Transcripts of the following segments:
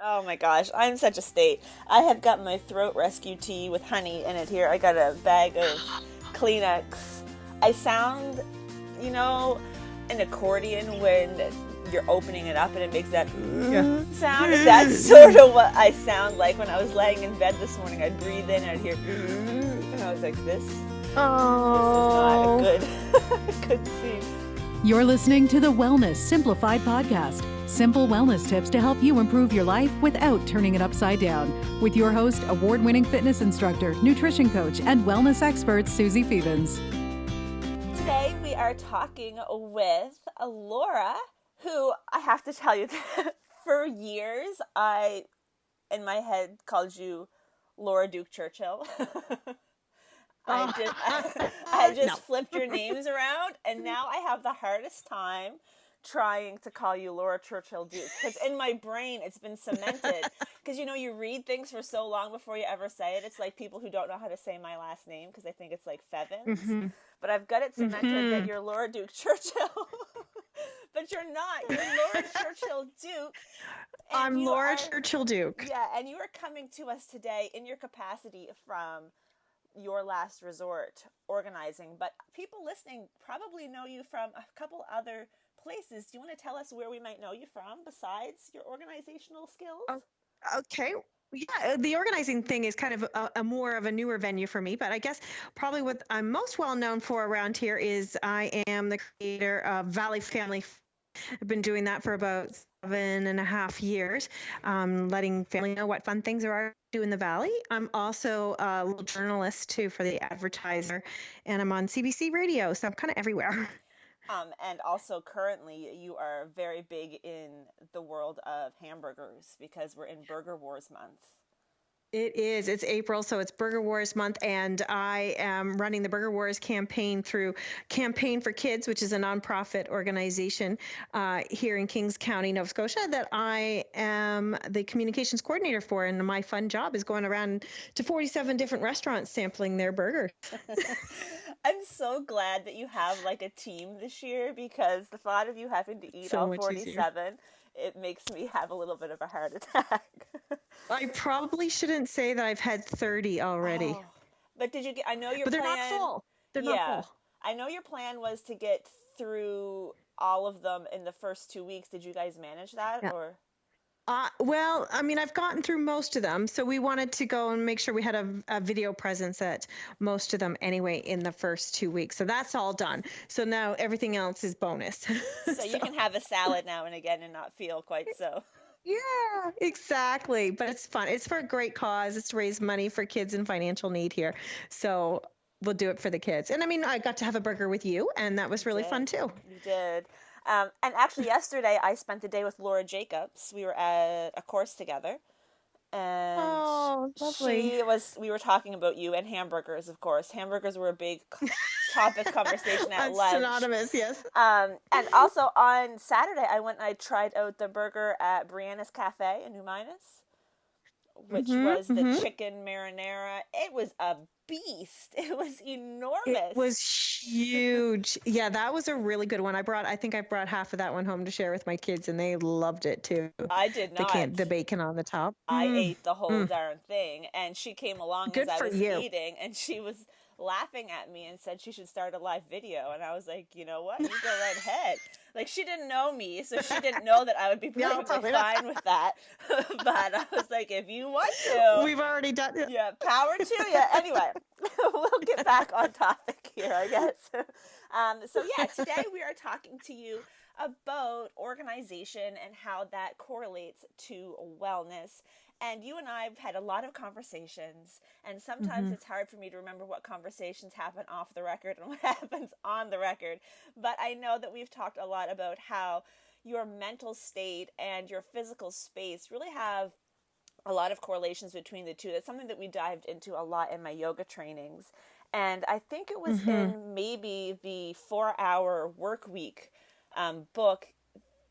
Oh my gosh, I'm such a state. I have got my throat rescue tea with honey in it here. I got a bag of Kleenex. I sound, you know, an accordion when you're opening it up and it makes that sound. That's sort of what I sound like when I was laying in bed this morning. I'd breathe in and I'd hear, and I was like, this is not a good scene. You're listening to the Wellness Simplified podcast. Simple wellness tips to help you improve your life without turning it upside down. With your host, award-winning fitness instructor, nutrition coach, and wellness expert, Suzi Fevens. Today we are talking with Laura, who I have to tell you that for years I, in my head, called you Laura Duke Churchill. I just flipped your names around, and now I have the hardest time trying to call you Laura Churchill Duke, because in my brain it's been cemented, because you read things for so long before you ever say it. It's like people who don't know how to say my last name because they think it's like Fevens, but I've got it cemented that you're Laura Duke Churchill. But you're not. You're Laura Churchill Duke. I'm Laura Churchill Duke. Yeah, and you are coming to us today in your capacity from your last resort organizing, but people listening probably know you from a couple other places. Do you want to tell us where we might know you from besides your organizational skills? Okay. Yeah, the organizing thing is kind of a more of a newer venue for me, but I guess probably what I'm most well known for around here is I am the creator of Valley Family. I've been doing that for about 7.5 years, letting family know what fun things there are to do in the Valley. I'm also a little journalist too for the Advertiser, and I'm on CBC Radio, so I'm kind of everywhere. And also currently you are very big in the world of hamburgers because we're in Burger Wars month. It is. It's April, so it's Burger Wars month, and I am running the Burger Wars campaign through Campaign for Kids, which is a nonprofit organization here in Kings County, Nova Scotia, that I am the communications coordinator for, and my fun job is going around to 47 different restaurants sampling their burgers. I'm so glad that you have like a team this year, because the thought of you having to eat all 47, it makes me have a little bit of a heart attack. I probably shouldn't say that I've had 30 already. Oh, but did you get, I know your but they're plan, not full. They're not full. I know your plan was to get through all of them in the first 2 weeks. Did you guys manage that? Yeah. Or? Well, I mean, I've gotten through most of them, so we wanted to go and make sure we had a video presence at most of them anyway in the first 2 weeks. So that's all done. So now everything else is bonus. So you can have a salad now and again and not feel quite so. Yeah, exactly. But it's fun. It's for a great cause. It's to raise money for kids in financial need here. So we'll do it for the kids. And I mean, I got to have a burger with you, and that was really fun too. You did. And actually yesterday I spent the day with Laura Jacobs. We were at a course together. And we were talking about you and hamburgers, of course. Hamburgers were a big topic conversation at lunch. Synonymous, yes. And also on Saturday, I went and I tried out the burger at Brianna's Cafe in New Minas, which was the chicken marinara. It was a beast. It was enormous. It was huge. Yeah, that was a really good one. I think I brought half of that one home to share with my kids, and they loved it too. I did not. The bacon on the top. I ate the whole darn thing, and she came along Good as I was you. eating, and she was laughing at me and said she should start a live video, and I was like, you know what, you go right ahead. Like, she didn't know me, so she didn't know that I would be perfectly fine with that. But I was like, if you want to, we've already done it. Yeah, power to you. Anyway, we'll get back on topic here, I guess. So yeah, today we are talking to you about organization and how that correlates to wellness. And you and I have had a lot of conversations, and sometimes it's hard for me to remember what conversations happen off the record and what happens on the record. But I know that we've talked a lot about how your mental state and your physical space really have a lot of correlations between the two. That's something that we dived into a lot in my yoga trainings. And I think it was in maybe the 4-Hour Work Week book.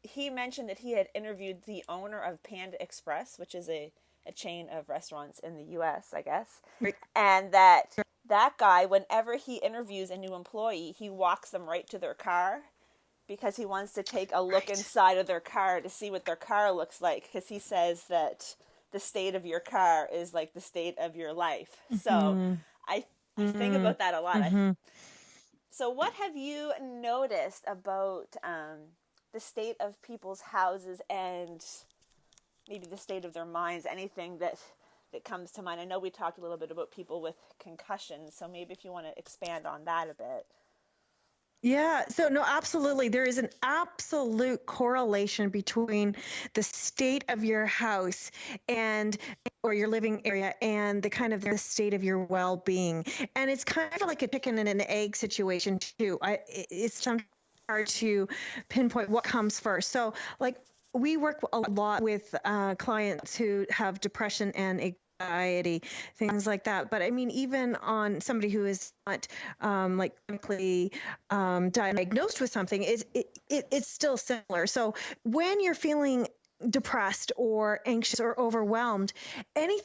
He mentioned that he had interviewed the owner of Panda Express, which is a chain of restaurants in the U.S., I guess. Right. And that guy, whenever he interviews a new employee, he walks them right to their car because he wants to take a look inside of their car to see what their car looks like, because he says that the state of your car is like the state of your life. So I think about that a lot. So what have you noticed about the state of people's houses and maybe the state of their minds? Anything that comes to mind? I know we talked a little bit about people with concussions, so maybe if you want to expand on that a bit. Yeah, so no, absolutely. There is an absolute correlation between the state of your house and or your living area and the kind of the state of your well-being. And it's kind of like a chicken and an egg situation too. It's sometimes hard to pinpoint what comes first. So like we work a lot with clients who have depression and anxiety, things like that. But I mean, even on somebody who is not like clinically diagnosed with something, it's still similar. So when you're feeling depressed or anxious or overwhelmed, any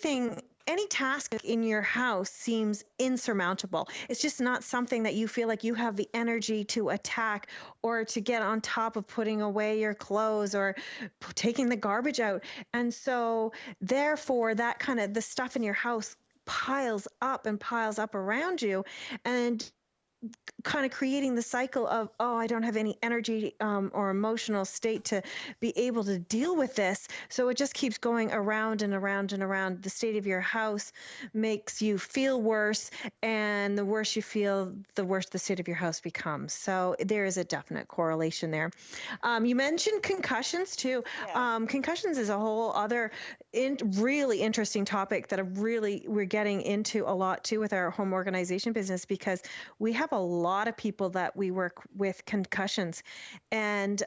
task in your house seems insurmountable. It's just not something that you feel like you have the energy to attack or to get on top of putting away your clothes or taking the garbage out. And so therefore that kind of the stuff in your house piles up around you, and kind of creating the cycle of, oh, I don't have any energy or emotional state to be able to deal with this. So it just keeps going around and around and around. The state of your house makes you feel worse, and the worse you feel, the worse the state of your house becomes. So there is a definite correlation there. You mentioned concussions too. Yeah. Concussions is a whole other really interesting topic that we're getting into a lot too with our home organization business, because we have a lot of people that we work with concussions, and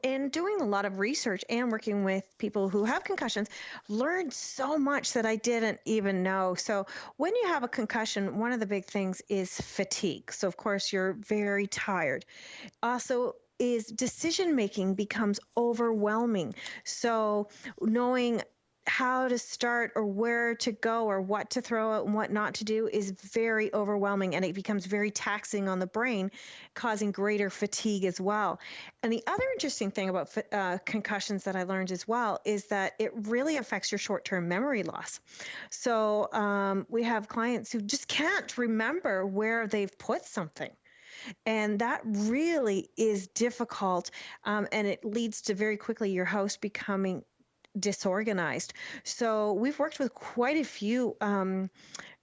in doing a lot of research and working with people who have concussions, learned so much that I didn't even know. So when you have a concussion, one of the big things is fatigue. So of course you're very tired. Also is decision making becomes overwhelming. So knowing how to start or where to go or what to throw out and what not to do is very overwhelming, and it becomes very taxing on the brain, causing greater fatigue as well. And the other interesting thing about concussions that I learned as well is that it really affects your short-term memory loss. So we have clients who just can't remember where they've put something. And that really is difficult, and it leads to very quickly your house becoming disorganized. So we've worked with quite a few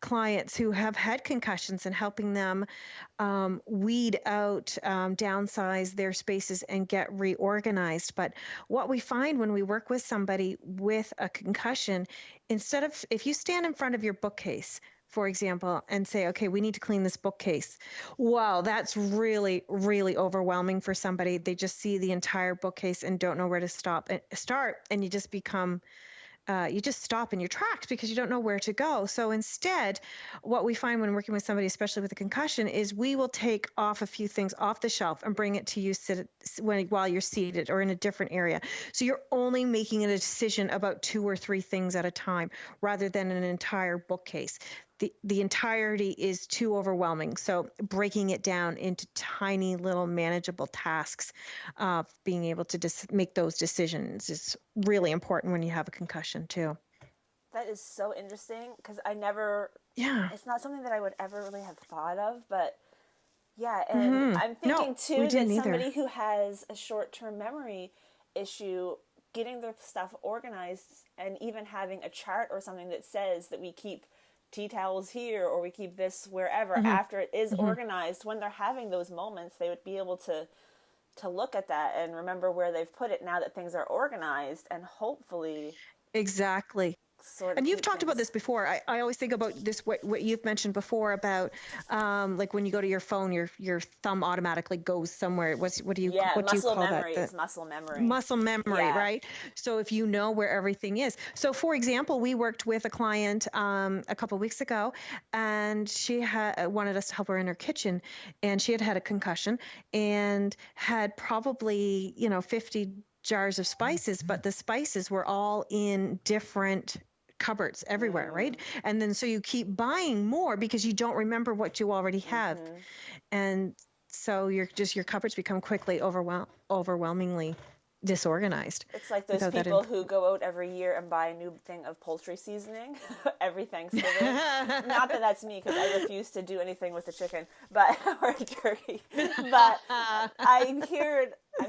clients who have had concussions and helping them weed out, downsize their spaces and get reorganized. But what we find when we work with somebody with a concussion, if you stand in front of your bookcase, for example, and say, okay, we need to clean this bookcase. Wow, that's really, really overwhelming for somebody. They just see the entire bookcase and don't know where to start, and you just become, you just stop in your tracks because you don't know where to go. So instead, what we find when working with somebody, especially with a concussion, is we will take off a few things off the shelf and bring it to you while you're seated or in a different area. So you're only making a decision about 2 or 3 things at a time rather than an entire bookcase. The entirety is too overwhelming. So breaking it down into tiny little manageable tasks, being able to make those decisions is really important when you have a concussion too. That is so interesting, because it's not something that I would ever really have thought of, but yeah. And I'm thinking too that somebody who has a short-term memory issue, getting their stuff organized and even having a chart or something that says that we keep tea towels here or we keep this wherever after it is organized, when they're having those moments, they would be able to look at that and remember where they've put it now that things are organized, and hopefully exactly. And you've talked about this before. I always think about this, what you've mentioned before about like when you go to your phone, your thumb automatically goes somewhere. What do you call memory. that? It's muscle memory. Muscle memory, right? So if you know where everything is. So for example, we worked with a client a couple of weeks ago, and she wanted us to help her in her kitchen, and she had a concussion and had probably 50 jars of spices, but the spices were all in different cupboards everywhere, right? And then so you keep buying more because you don't remember what you already have. And so your cupboards become quickly overwhelmingly disorganized. It's like those people who go out every year and buy a new thing of poultry seasoning every Thanksgiving. Not that that's me, because I refuse to do anything with the chicken, or turkey. But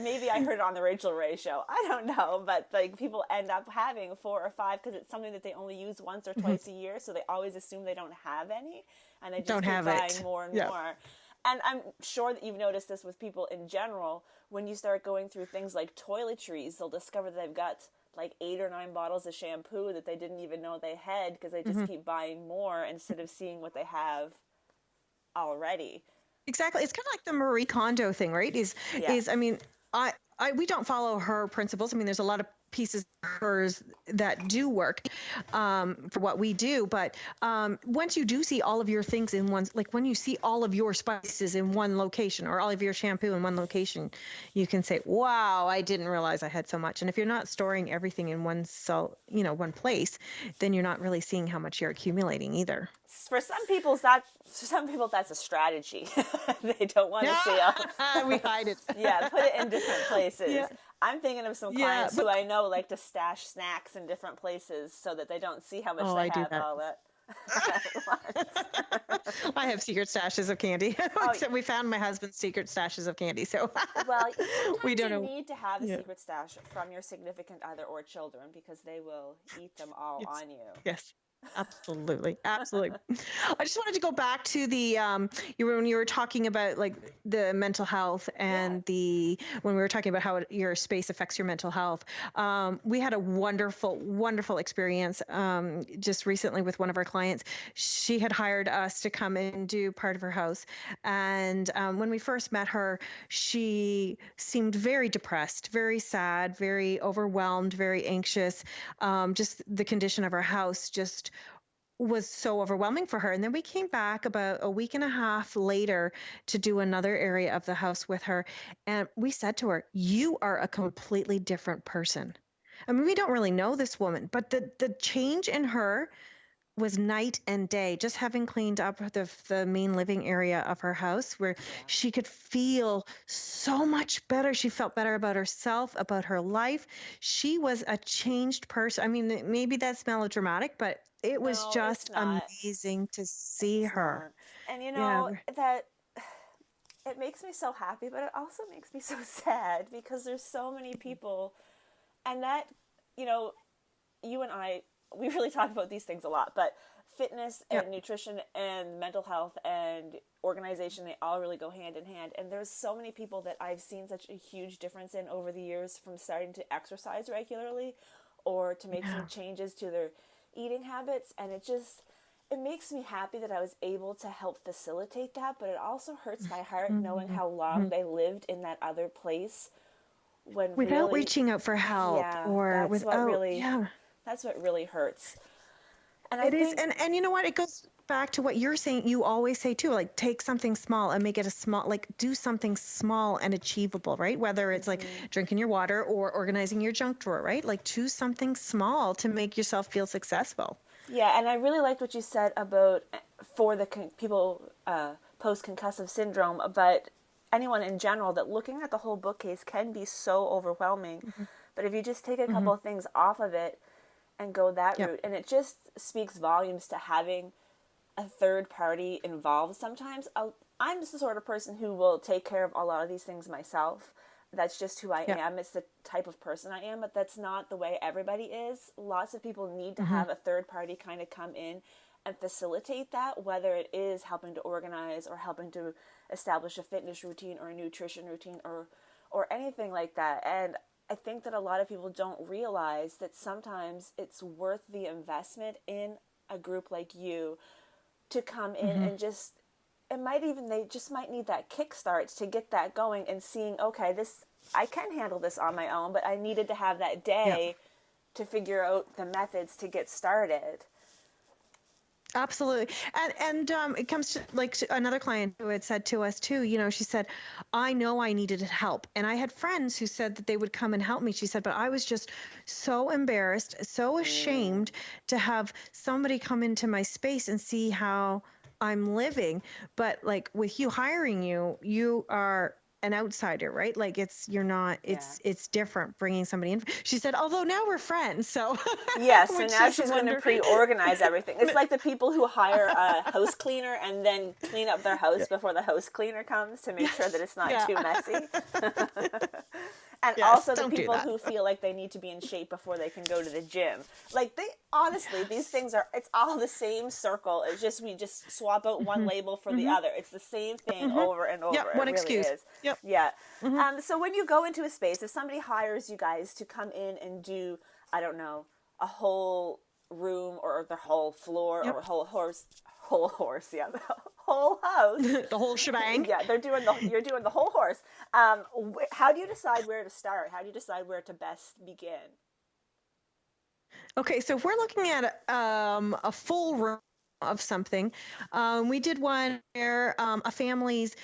maybe I heard it on the Rachel Ray show. I don't know, but like people end up having 4 or 5 because it's something that they only use once or twice a year, so they always assume they don't have any, and they just keep buying more and more. And I'm sure that you've noticed this with people in general. When you start going through things like toiletries, they'll discover that they've got like 8 or 9 bottles of shampoo that they didn't even know they had, because they just keep buying more instead of seeing what they have already. Exactly. It's kind of like the Marie Kondo thing, right? I mean, we don't follow her principles. I mean, there's a lot of pieces of hers that do work for what we do, but once you do see all of your things in one, like when you see all of your spices in one location or all of your shampoo in one location, you can say, wow, I didn't realize I had so much. And if you're not storing everything in one place, then you're not really seeing how much you're accumulating either. For some people that's a strategy. They don't want to see all. We hide it. Yeah, put it in different places. Yeah. I'm thinking of some clients who I know like to stash snacks in different places so that they don't see how much they have all that. I have secret stashes of candy. We found my husband's secret stashes of candy. So we don't need to have a secret stash from your significant other or children, because they will eat them all on you. Yes. Absolutely. I just wanted to go back to the when you were talking about like the mental health and when we were talking about how your space affects your mental health. We had a wonderful experience just recently with one of our clients. She had hired us to come and do part of her house, and when we first met her, she seemed very depressed, very sad, very overwhelmed, very anxious. Just the condition of her house just was so overwhelming for her. And then we came back about a week and a half later to do another area of the house with her. And we said to her, you are a completely different person. I mean, we don't really know this woman, but the change in her was night and day. Just having cleaned up the main living area of her house, where she could feel so much better. She felt better about herself, about her life. She was a changed person. I mean, maybe that's melodramatic, but it was just amazing to see her. And that it makes me so happy, but it also makes me so sad, because there's so many people, and that, you and I, we really talk about these things a lot, but fitness and nutrition and mental health and organization, they all really go hand in hand. And there's so many people that I've seen such a huge difference in over the years, from starting to exercise regularly or to make some changes to their eating habits. And it makes me happy that I was able to help facilitate that, but it also hurts my heart knowing how long they lived in that other place without reaching out for help, or without that's what really hurts. And and you know what, it goes back to what you're saying. You always say too, like, take something small and make it do something small and achievable, right? Whether it's like drinking your water or organizing your junk drawer, right? Like, choose something small to make yourself feel successful. Yeah, and I really liked what you said about for the people post-concussive syndrome, but anyone in general, that looking at the whole bookcase can be so overwhelming. But if you just take a couple of things off of it and go that route, and it just speaks volumes to having a third party involved. Sometimes I'm just the sort of person who will take care of a lot of these things myself. That's just who I am. It's the type of person I am, but that's not the way everybody is. Lots of people need to have a third party kind of come in and facilitate that, whether it is helping to organize or helping to establish a fitness routine or a nutrition routine or anything like that. And I think that a lot of people don't realize that sometimes it's worth the investment in a group like you to come in and they just might need that kickstart to get that going and seeing, okay, I can handle this on my own, but I needed to have that day to figure out the methods to get started. Absolutely. And it comes to like another client who had said to us too, she said, I know I needed help. And I had friends who said that they would come and help me. She said, but I was just so embarrassed, so ashamed to have somebody come into my space and see how I'm living. But like with you hiring you, you are an outsider, right? Like you're not, it's different bringing somebody in. She said, although now we're friends. So, Yeah, so which now is she's going to wonder. pre-organize everything. It's like the people who hire a house cleaner and then clean up their house before the house cleaner comes to make sure that it's not too messy. And Yes, also the don't do people that. who feel like they need to be in shape before they can go to the gym. Like honestly, these things it's all the same circle. It's just, we just swap out one label for the other. It's the same thing over and over. Yep, one it really excuse. is. Yep. Yeah. So when you go into a space, if somebody hires you guys to come in and do, I don't know, a whole room or the whole floor or a whole house, yeah, the whole house. The whole shebang. Yeah, you're doing the whole horse. How do you decide where to start? How do you decide where to best begin? Okay, so if we're looking at a full room of something, we did one where a family's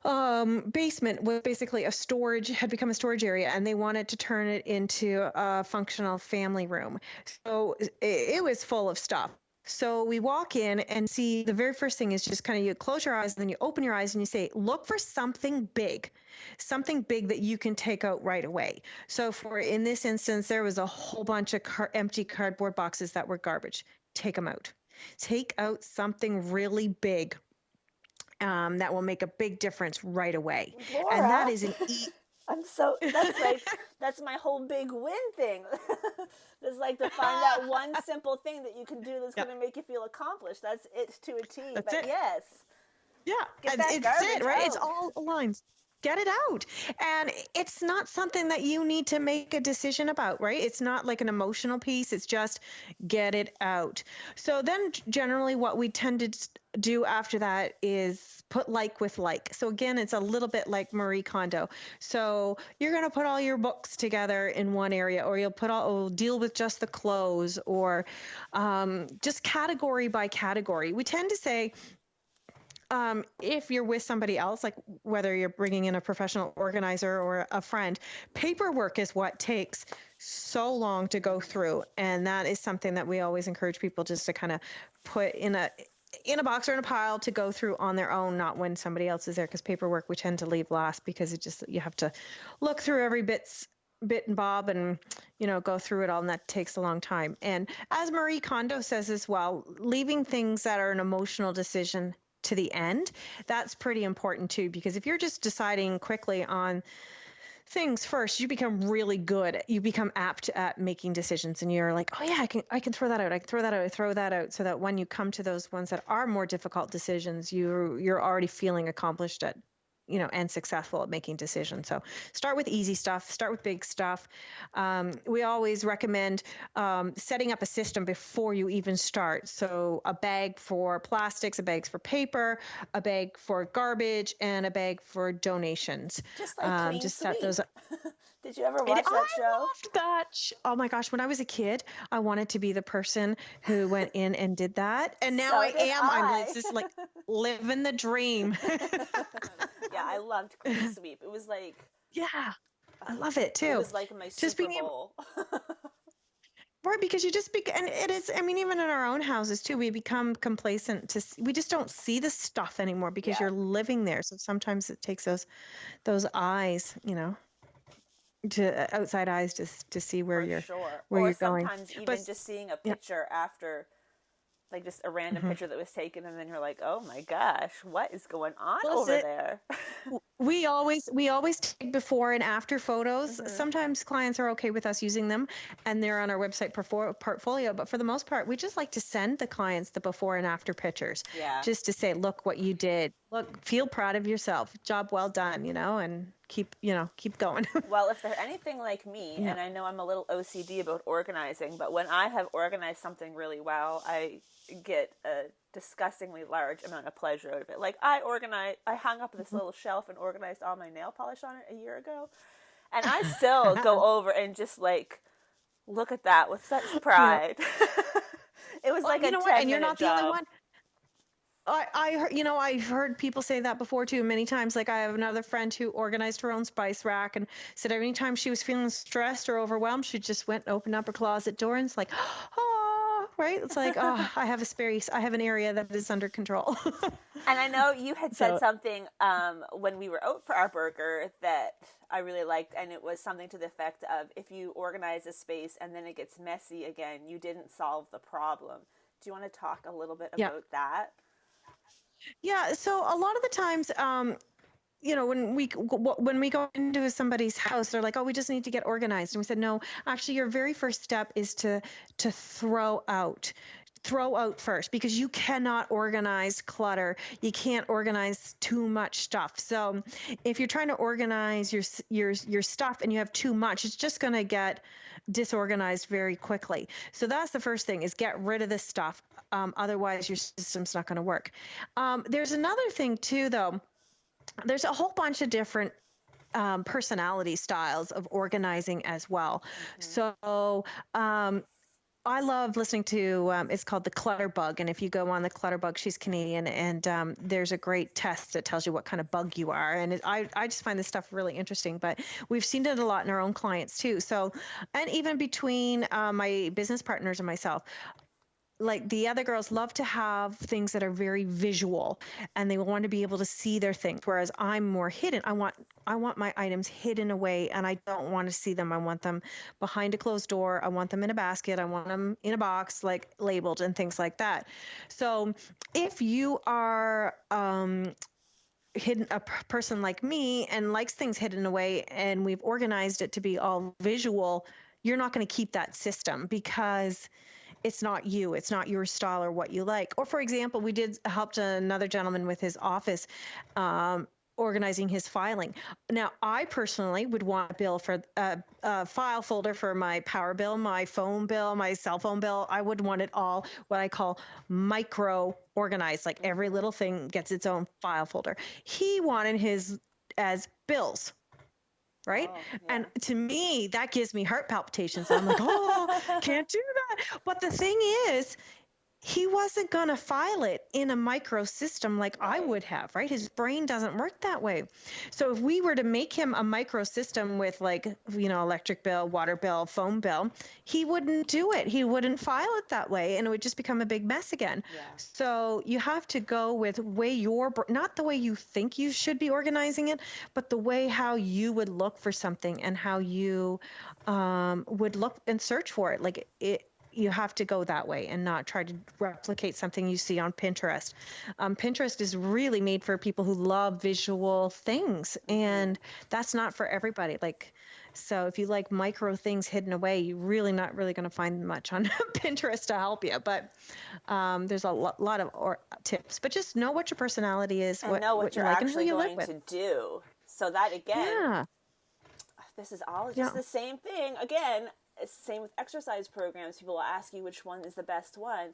basement was basically had become a storage area, and they wanted to turn it into a functional family room. So it was full of stuff. So we walk in and see, the very first thing is just kind of, you close your eyes and then you open your eyes and you say, look for something big that you can take out right away. So in this instance, there was a whole bunch of empty cardboard boxes that were garbage. Take them out. Take out something really big that will make a big difference right away. Laura, and that is that's my whole big win thing. It's like to find that one simple thing that you can do that's going to make you feel accomplished. That's it to a T. That's but it. yes. Yeah, it's it, right? It's all lines. Get it out. And it's not something that you need to make a decision about, right? It's not like an emotional piece. It's just get it out. So then generally what we tend to do after that is put like with like. So again, it's a little bit like Marie Kondo. So you're going to put all your books together in one area, or you'll deal with just the clothes, or just category by category. We tend to say, if you're with somebody else, like whether you're bringing in a professional organizer or a friend, paperwork is what takes so long to go through. And that is something that we always encourage people just to kind of put in a box or in a pile to go through on their own, not when somebody else is there, because paperwork we tend to leave last, because you have to look through every bit and bob and, go through it all. And that takes a long time. And as Marie Kondo says as well, leaving things that are an emotional decision to the end, that's pretty important too, because if you're just deciding quickly on things first, you become really good. You become apt at making decisions, and you're like, oh yeah, I can throw that out. I can throw that out, so that when you come to those ones that are more difficult decisions, you're already feeling accomplished at, and successful at making decisions. So start with easy stuff, start with big stuff. We always recommend setting up a system before you even start. So a bag for plastics, a bag for paper, a bag for garbage, and a bag for donations. Just like Clean just Sweep. set those up. Did you ever watch that show? I loved that. Oh my gosh. When I was a kid, I wanted to be the person who went in and did that. And now I am. I'm just like living the dream. Yeah, I loved Clean Sweep. It was like... Yeah, I love it too. It was like my Super Bowl. Right, because and it is, I mean, even in our own houses too, we become complacent we just don't see the stuff anymore because you're living there. So sometimes it takes those eyes, to outside eyes to see where you're going. Sometimes even just seeing a picture after, like just a random picture that was taken, and then you're like, oh my gosh, what is going on over there? We always take before and after photos. Sometimes clients are okay with us using them, and they're on our website portfolio. But for the most part, we just like to send the clients the before and after pictures, just to say, look what you did. Look, feel proud of yourself. Job well done, and keep going. Well, if they're anything like me, and I know I'm a little OCD about organizing, but when I have organized something really well, I get a disgustingly large amount of pleasure out of it. Like I hung up this little shelf and organized all my nail polish on it a year ago, and I still go over and just like look at that with such pride. It was like a 10-minute and you're not the job. only one. I've heard people say that before too many times. Like I have another friend who organized her own spice rack and said every time she was feeling stressed or overwhelmed, she just went and opened up her closet door and it's like, oh, right? It's like, oh, I have a space, I have an area that is under control. And I know you had said So, something when we were out for our burger that I really liked, and it was something to the effect of, if you organize a space and then it gets messy again, you didn't solve the problem. Do you want to talk a little bit yeah. about that? Yeah. So a lot of the times, when we go into somebody's house, they're like, "Oh, we just need to get organized." And we said, "No, actually, your very first step is to throw out." Throw out first, because you cannot organize clutter. You can't organize too much stuff. So if you're trying to organize your stuff and you have too much, it's just going to get disorganized very quickly. So that's the first thing, is get rid of this stuff. Otherwise, your system's not going to work. There's another thing too, though. There's a whole bunch of different personality styles of organizing as well. So I love listening to, it's called the Clutter Bug. And if you go on the Clutter Bug, she's Canadian, and there's a great test that tells you what kind of bug you are. And I just find this stuff really interesting, but we've seen it a lot in our own clients too. So, and even between my business partners and myself, like the other girls love to have things that are very visual, and they want to be able to see their things, whereas I'm more hidden. I want my items hidden away, and I don't want to see them. I want them behind a closed door. I want them in a basket. I want them in a box, like labeled and things like that. So if you are hidden, a person like me, and likes things hidden away, and we've organized it to be all visual, you're not going to keep that system, because it's not you. It's not your style or what you like. Or, for example, we did helped another gentleman with his office, organizing his filing. Now, I personally would want a bill for a file folder for my power bill, my phone bill, my cell phone bill. I would want it all what I call micro organized, like every little thing gets its own file folder. He wanted his as bills. Right. Oh, yeah. And to me, that gives me heart palpitations. I'm like, oh, can't do that. But the thing is, he wasn't going to file it in a micro system like I would have, right? His brain doesn't work that way. So if we were to make him a micro system with, like, electric bill, water bill, phone bill, he wouldn't do it. He wouldn't file it that way, and it would just become a big mess again. Yeah. So you have to go with not the way you think you should be organizing it, but the way how you would look for something, and how you would look and search for it. Like you have to go that way, and not try to replicate something you see on Pinterest. Pinterest is really made for people who love visual things, and that's not for everybody. So if you like micro things hidden away, you're really not really going to find much on Pinterest to help you. But there's a lot of tips. But just know what your personality is, and know what you're like, actually going to do. So that, again, this is all just the same thing. Again, it's the same with exercise programs. People will ask you which one is the best one.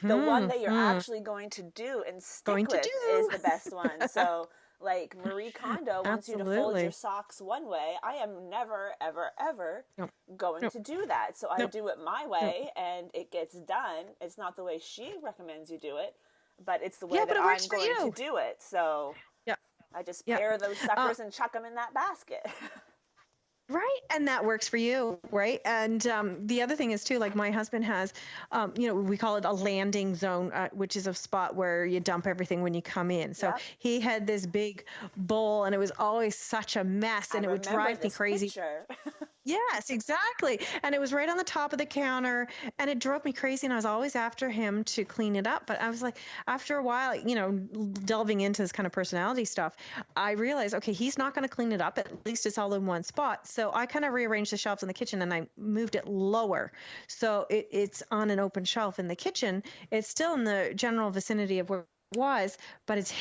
The one that you're actually going to do and stick with is the best one. So, like Marie Kondo wants you to fold your socks one way. I am never, ever, ever going to do that. So I do it my way, and it gets done. It's not the way she recommends you do it, but it's the way that I'm going to do it. So I just pair those suckers and chuck them in that basket. Right. And that works for you. Right. And the other thing is too, like my husband has, we call it a landing zone, which is a spot where you dump everything when you come in. So he had this big bowl, and it was always such a mess, and it would drive me crazy. Yes, exactly. And it was right on the top of the counter, and it drove me crazy, and I was always after him to clean it up. But I was like, after a while, delving into this kind of personality stuff, I realized, okay, he's not going to clean it up. At least it's all in one spot. So I kind of rearranged the shelves in the kitchen, and I moved it lower. So it's on an open shelf in the kitchen. It's still in the general vicinity of where it was, but it's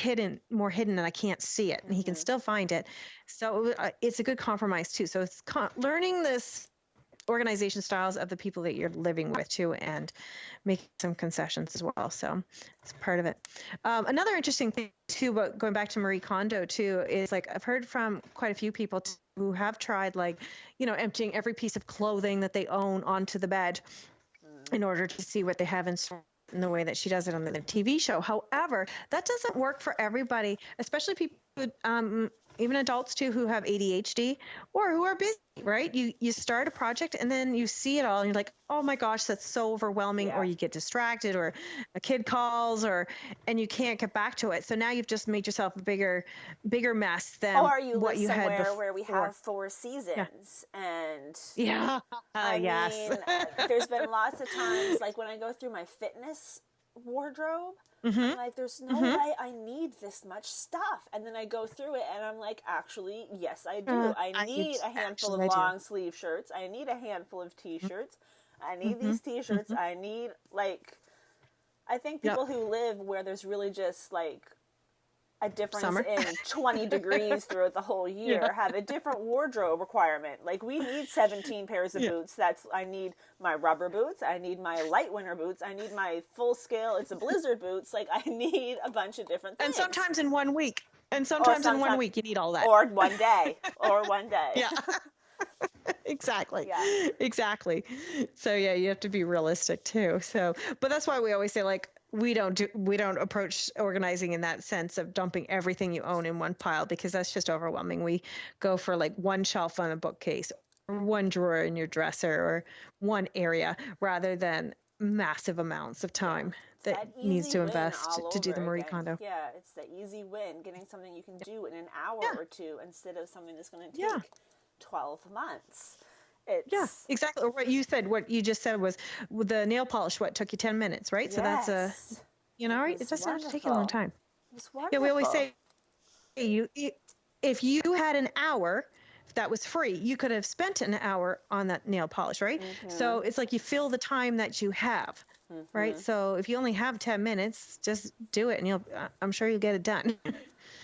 more hidden, and I can't see it, and he can still find it. So it's a good compromise too. So it's learning this organization styles of the people that you're living with too, and making some concessions as well. So it's part of it. Another interesting thing too, about going back to Marie Kondo too, is like I've heard from quite a few people who have tried, like, emptying every piece of clothing that they own onto the bed in order to see what they have in the way that she does it on the TV show. However, that doesn't work for everybody, especially people who even adults too who have ADHD or who are busy, right? You start a project and then you see it all and you're like, oh my gosh, that's so overwhelming. Or you get distracted, or a kid calls, and you can't get back to it. So now you've just made yourself a bigger mess than or you what live you had somewhere before. where we have 4 seasons, and I yes. mean, there's been lots of times, like when I go through my fitness wardrobe, I'm like, there's no way I need this much stuff. And then I go through it and I'm like, actually, yes, I do. I need a handful of long sleeve shirts. I need a handful of t-shirts. I need these t-shirts. I need, like, I think people who live where there's really just like a difference in 20 degrees throughout the whole year have a different wardrobe requirement. Like, we need 17 pairs of boots. I need my rubber boots. I need my light winter boots. I need my full scale, it's a blizzard boots. Like, I need a bunch of different things. And sometimes in 1 week. And sometimes in 1 week you need all that. Or one day. Yeah. Exactly. Yeah. Exactly. So yeah, you have to be realistic too. So, but that's why we always say, like, we don't approach organizing in that sense of dumping everything you own in one pile, because that's just overwhelming. We go for like one shelf on a bookcase, or one drawer in your dresser, or one area, rather than massive amounts of time that needs to invest to do the Marie Kondo. Yeah, it's the easy win, getting something you can do in an hour or two instead of something that's going to take 12 months. Exactly. Or what you just said was, with the nail polish, what took you 10 minutes, right? So that's right? It doesn't have to take you a long time. It's wonderful. Yeah, we always say, if you had an hour that was free, you could have spent an hour on that nail polish, right? So it's like you fill the time that you have, right? So if you only have 10 minutes, just do it, and I'm sure you'll get it done.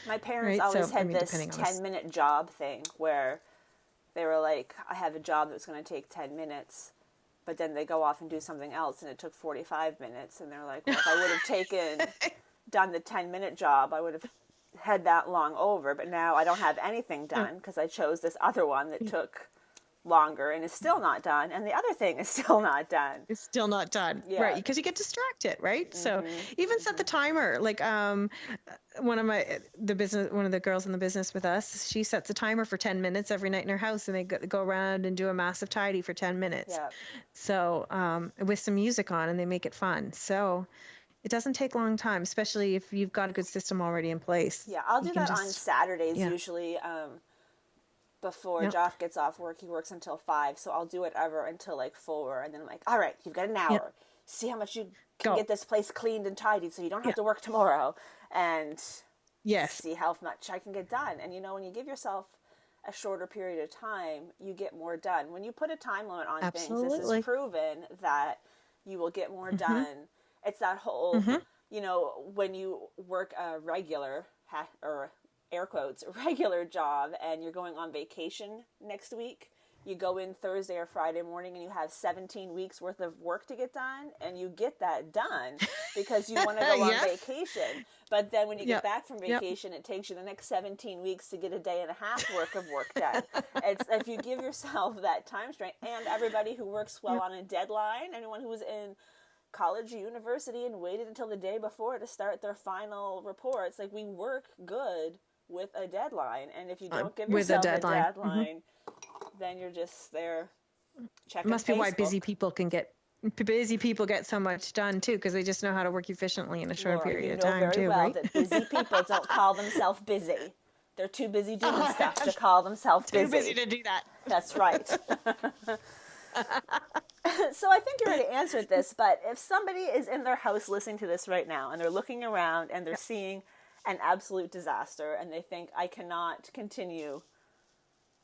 My parents always had this 10-minute job thing where they were like, I have a job that's going to take 10 minutes, but then they go off and do something else and it took 45 minutes. And they're like, well, if I would have done the 10-minute job, I would have had that long over. But now I don't have anything done because I chose this other one that took longer and is still not done. And the other thing is still not done. It's still not done. Yeah. Right. Because you get distracted, right? So even set the timer. Like one of the girls in the business with us, she sets a timer for 10 minutes every night in her house, and they go around and do a massive tidy for 10 minutes. Yeah. So with some music on, and they make it fun. So it doesn't take a long time, especially if you've got a good system already in place. Yeah, I'll do that on Saturdays usually. Before Joff gets off work, he works until 5, so I'll do it until like 4, and then I'm like, all right, you've got an hour. Yeah. See how much you can get this place cleaned and tidied so you don't have to work tomorrow, and see how much I can get done. And when you give yourself a shorter period of time, you get more done. When you put a time limit on things, this is proven that you will get more done. It's that whole, when you work a regular or air quotes, regular job, and you're going on vacation next week, you go in Thursday or Friday morning and you have 17 weeks worth of work to get done, and you get that done because you want to go on vacation. But then when you get back from vacation, it takes you the next 17 weeks to get a day and a half worth of work done. It's if you give yourself that time strain, and everybody who works well on a deadline, anyone who was in college or university and waited until the day before to start their final reports, like, we work good with a deadline, and if you don't give yourself a deadline, then you're just there checking. Must be why busy people get so much done too, because they just know how to work efficiently in a short period of time too. Very well that busy people don't call themselves busy. They're too busy doing stuff to call themselves busy. Too busy to do that. That's right. So I think you already answered this, but if somebody is in their house listening to this right now and they're looking around and they're seeing an absolute disaster, and they think, I cannot continue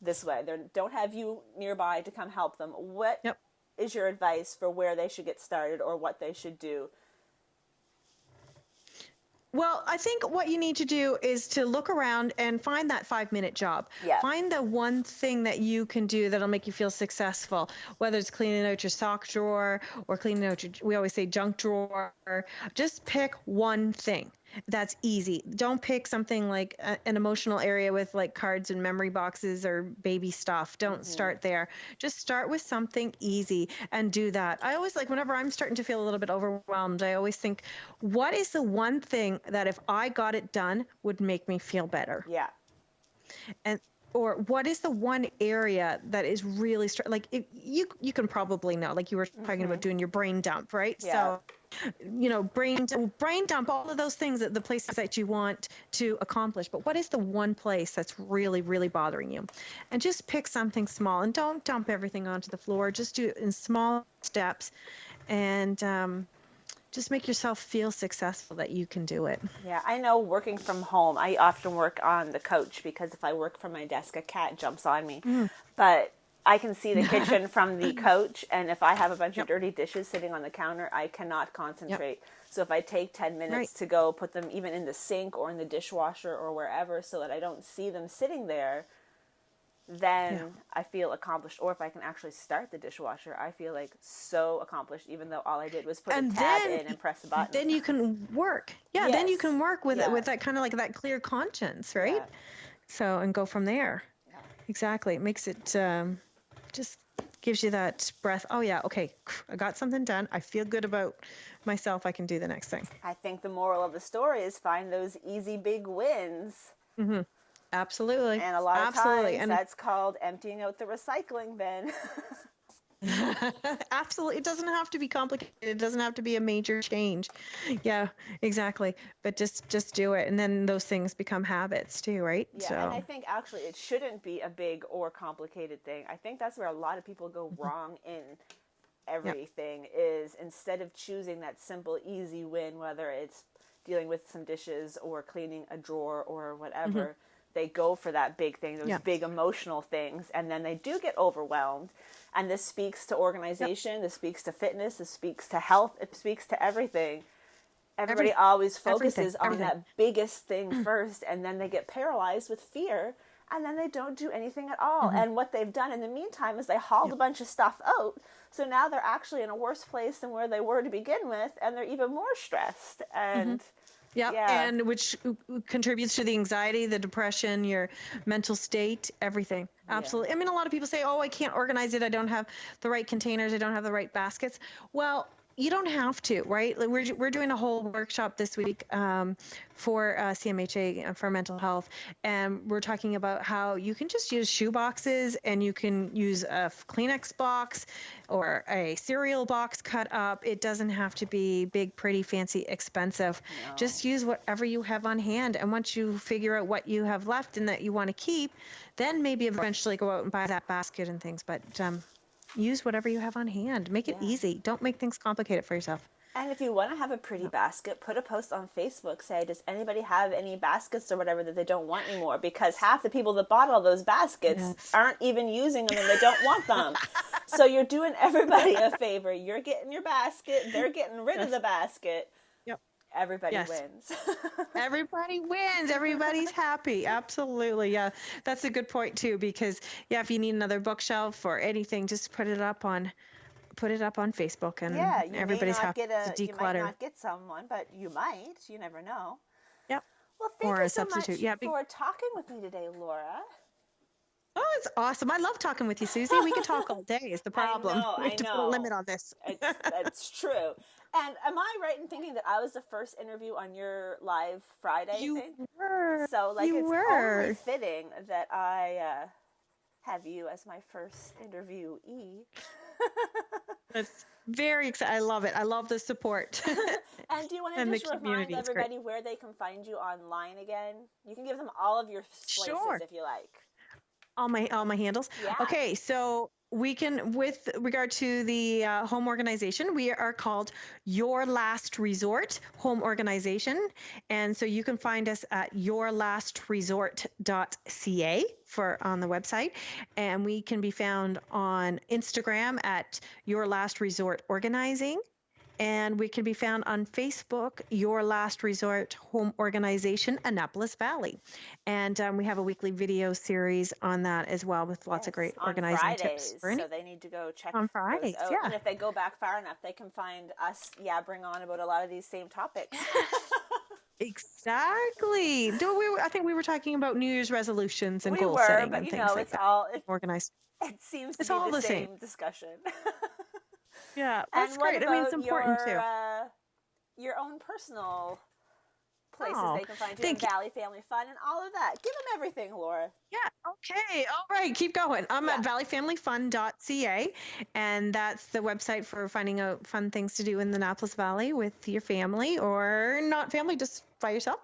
this way, they don't have you nearby to come help them, what is your advice for where they should get started or what they should do? Well, I think what you need to do is to look around and find that 5-minute job. Yeah. Find the one thing that you can do that'll make you feel successful, whether it's cleaning out your sock drawer or cleaning out we always say junk drawer. Just pick one thing. That's easy. Don't pick something like an emotional area with like cards and memory boxes or baby stuff. Don't start there. Just start with something easy and do that. I always whenever I'm starting to feel a little bit overwhelmed, I always think, what is the one thing that if I got it done would make me feel better? Yeah. And or what is the one area that is really like you can probably know, like you were talking about doing your brain dump, right? Yeah. So brain dump all of those things, that the places that you want to accomplish. But what is the one place that's really, really bothering you? And just pick something small, and don't dump everything onto the floor. Just do it in small steps, and just make yourself feel successful that you can do it. Yeah, I know working from home, I often work on the couch because if I work from my desk, a cat jumps on me. But I can see the kitchen from the couch, and if I have a bunch of dirty dishes sitting on the counter, I cannot concentrate. So if I take 10 minutes to go put them even in the sink or in the dishwasher or wherever so that I don't see them sitting there, then I feel accomplished. Or if I can actually start the dishwasher, I feel like so accomplished, even though all I did was put a tab in and press a button. Then you can work. Yeah, then you can work with it, with that kind of like that clear conscience, right? Yeah. So, and go from there. Yeah. Exactly. It makes it just gives you that breath. Oh yeah, okay, I got something done. I feel good about myself. I can do the next thing. I think the moral of the story is find those easy big wins. Mm-hmm. Absolutely. And a lot of times that's called emptying out the recycling bin. Absolutely. It doesn't have to be complicated. It doesn't have to be a major change. Yeah, exactly. But just do it. And then those things become habits too, right? Yeah, so. And I think actually it shouldn't be a big or complicated thing. I think that's where a lot of people go wrong in everything is instead of choosing that simple, easy win, whether it's dealing with some dishes or cleaning a drawer or whatever, they go for that big thing, those big emotional things, and then they do get overwhelmed. And this speaks to organization, this speaks to fitness, this speaks to health, it speaks to everything. Everybody always focuses on that biggest thing first, and then they get paralyzed with fear, and then they don't do anything at all. And what they've done in the meantime is they hauled a bunch of stuff out, so now they're actually in a worse place than where they were to begin with, and they're even more stressed. And and which contributes to the anxiety, the depression, your mental state, everything. Absolutely. I mean, a lot of people say, oh, I can't organize it. I don't have the right containers. I don't have the right baskets. Well, you don't have to, right? We're doing a whole workshop this week for CMHA for mental health, and we're talking about how you can just use shoe boxes, and you can use a Kleenex box or a cereal box cut up. It doesn't have to be big, pretty, fancy, expensive. No. Just use whatever you have on hand, and once you figure out what you have left and that you want to keep, then maybe eventually go out and buy that basket and things. But use whatever you have on hand. Make it easy. Don't make things complicated for yourself. And if you want to have a pretty basket, put a post on Facebook. Say, does anybody have any baskets or whatever that they don't want anymore? Because half the people that bought all those baskets aren't even using them and they don't want them. So you're doing everybody a favor. You're getting your basket. They're getting rid of the basket. Everybody wins. Everybody wins. Everybody's happy. Absolutely. Yeah. That's a good point too, because if you need another bookshelf or anything, just put it up on Facebook, and everybody's happy to declutter. You might not get someone, but you might. You never know. Yep. Well, thank you so much for talking with me today, Laura. Oh, it's awesome. I love talking with you, Susie. We can talk all day is the problem. We have to put a limit on this. That's true. And am I right in thinking that I was the first interview on your live Friday thing? You were. So, it's only fitting that I have you as my first interviewee. That's very exciting. I love it. I love the support. And do you want to just remind everybody where they can find you online again? You can give them all of your places if you like. All my handles. Yeah. Okay, so we can, with regard to the home organization, we are called Your Last Resort Home Organization, and so you can find us at yourlastresort.ca on the website, and we can be found on Instagram at Your Last Resort Organizing. And we can be found on Facebook, Your Last Resort Home Organization, Annapolis Valley. And we have a weekly video series on that as well with lots of great organizing Fridays, tips. So they need to go check on Fridays, those out. And if they go back far enough, they can find us yabbering on about a lot of these same topics. Exactly. I think we were talking about New Year's resolutions and goal setting and things like that. It's organized. It seems to be the same discussion. Yeah, that's great. I mean, it's important too. Your own personal places Oh, they can find you, and thank you. Valley Family Fun and all of that. Give them everything, Laura. Yeah, okay. All right, keep going. I'm at valleyfamilyfun.ca, and that's the website for finding out fun things to do in the Annapolis Valley with your family, or not family, just by yourself.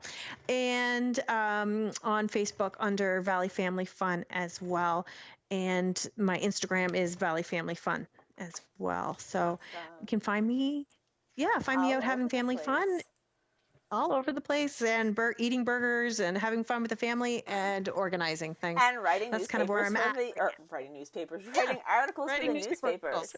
And on Facebook under Valley Family Fun as well. And my Instagram is Valley Family Fun as well. So you can find me, find me All out having over the family fun place. all over the place, and eating burgers and having fun with the family and organizing things. And writing That's kind of where newspapers I'm for at. the, or writing newspapers, writing articles writing for the newspaper newspapers. articles.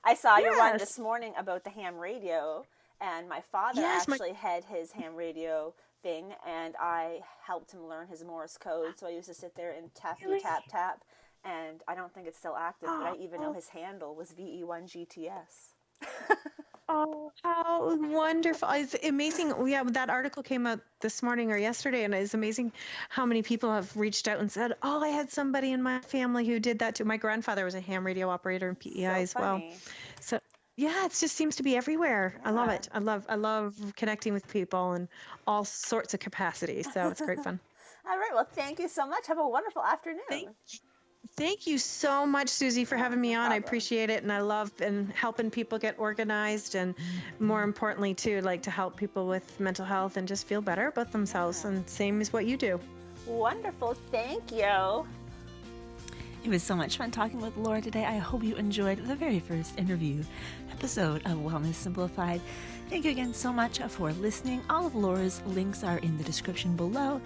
I saw your one Yes. this morning about the ham radio, and my father Yes, actually had his ham radio thing, and I helped him learn his Morse code, so I used to sit there and tap, Really? tap, tap, and I don't think it's still active, but I even know Oh. his handle was VE1GTS. Oh, how wonderful. It's amazing. Yeah, that article came out this morning or yesterday, and it's amazing how many people have reached out and said, oh, I had somebody in my family who did that too. My grandfather was a ham radio operator in PEI as well. Funny. So yeah, it just seems to be everywhere. I love Yeah. it. I love connecting with people in all sorts of capacities. So it's great fun. All right, well, thank you so much. Have a wonderful afternoon. Thank you so much, Susie, for having me no on. I problem. appreciate it, and I love and helping people get organized, and more importantly, too, like to help people with mental health and just feel better about themselves. And same as what you do. Wonderful. Thank you. It was so much fun talking with Laura today. I hope you enjoyed the very first episode of Wellness Simplified. Thank you again so much for listening. All of Laura's links are in the description below.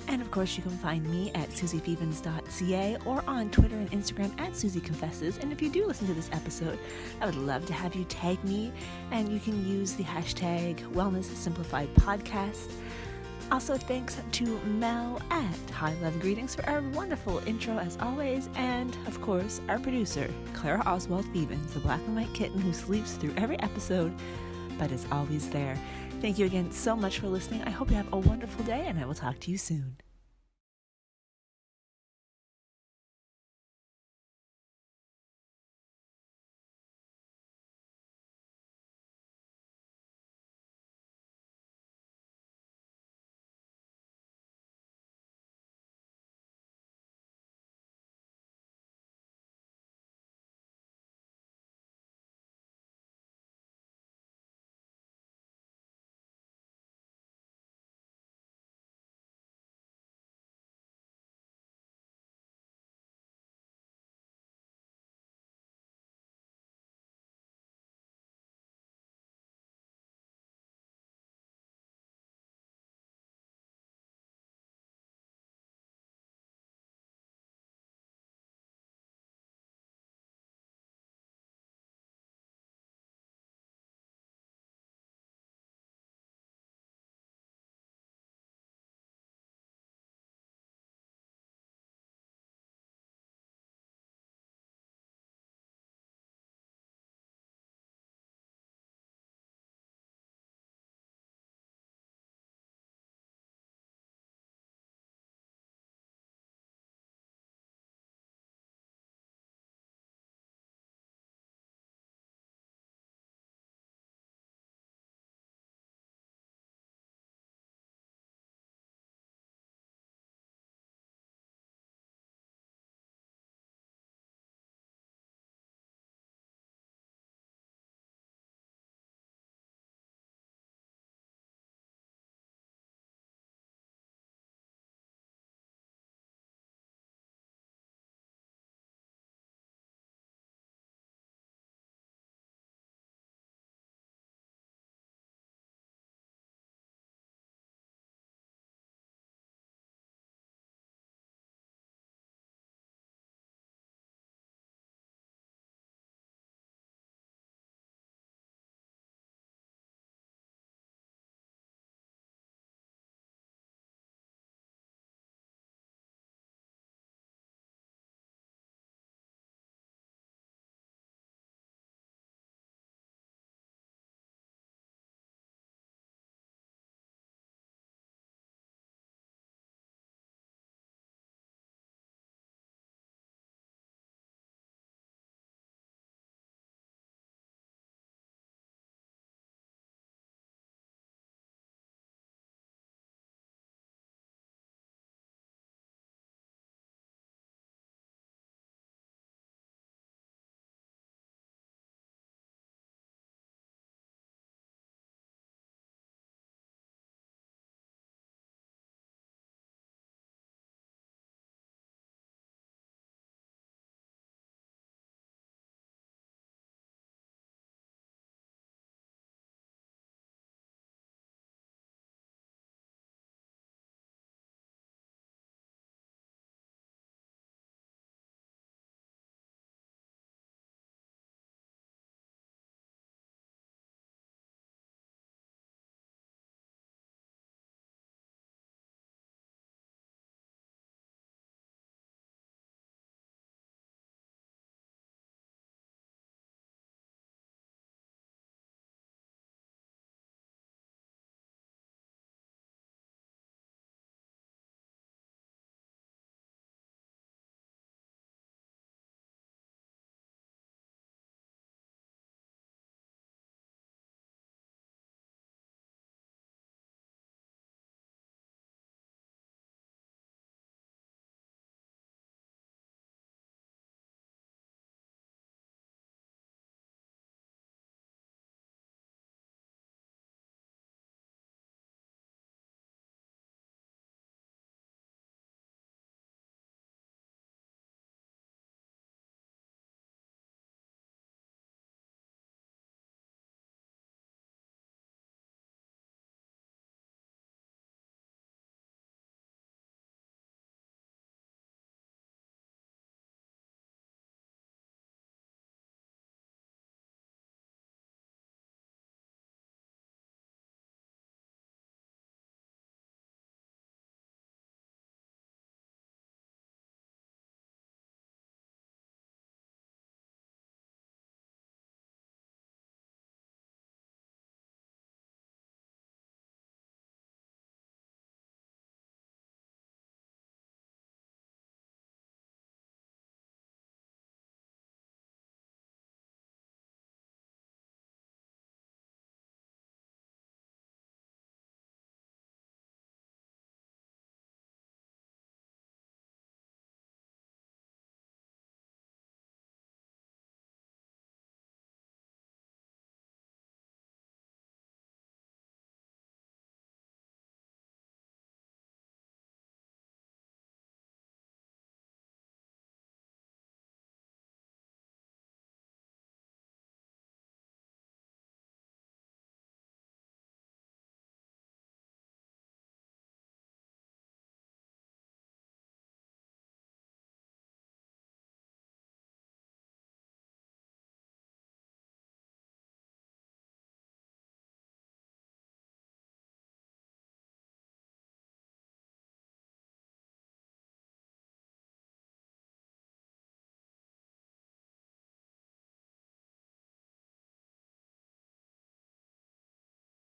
And of course, you can find me at susifevens.ca or on Twitter and Instagram at Susie Confesses. And if you do listen to this episode, I would love to have you tag me, and you can use the hashtag Wellness Simplified Podcast. Also, thanks to Mel at High Love Greetings for our wonderful intro as always, and of course, our producer, Clara Oswald Fevens, the black and white kitten who sleeps through every episode, but is always there. Thank you again so much for listening. I hope you have a wonderful day, and I will talk to you soon.